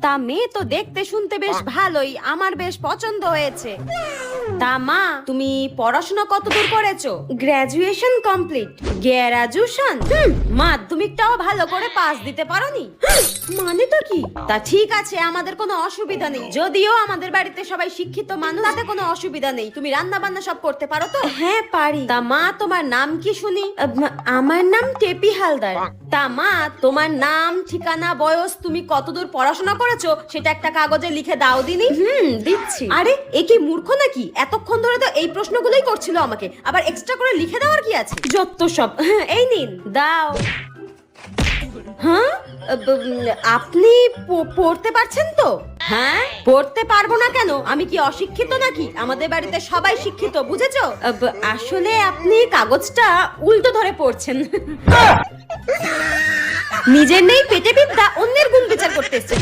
তা মেয়ে তো দেখতে শুনতে বেশ ভালোই, আমার বেশ পছন্দ হয়েছে। তা মা, তুমি পড়াশোনা কতদূর করেছো? Graduation complete. গ্র্যাজুয়েশন? মাধ্যমিকটাও ভালো করে পাস দিতে পারোনি? মানে তো কি? তা ঠিক আছে, আমাদের কোনো অসুবিধা নেই। যদিও আমাদের বাড়িতে সবাই শিক্ষিত মানুষ, তাতে কোনো অসুবিধা নেই। তুমি রান্না বান্না সব করতে পারো তো? হ্যাঁ পারি। তা মা, তোমার নাম কি শুনি? আমার নাম টেপি হালদার। তা মা, তোমার নাম, ঠিকানা, বয়স, তুমি কতদূর পড়াশোনা করেছো সেটা একটা কাগজে লিখে দাও দিনি। দিচ্ছি। আরে এ কি মূর্খ নাকি? এতক্ষণ ধরে তো এই প্রশ্নগুলোই করছিল আমাকে, আবার এক্সট্রা করে লিখে দেওয়ার কি আছে? যত সব। এই নিন, দাও। হ্যাঁ, আপনি পড়তে পারছেন তো? হ্যাঁ, পড়তে পারবো না কেন? আমি কি অশিক্ষিত নাকি? আমাদের বাড়িতে সবাই শিক্ষিত, বুঝেছো? আসলে আপনি কাগজটা উল্টো ধরে পড়ছেন। নিজের নেই পেটে বিদ্যা, অন্যের গুণ বিচার করতে এসছে।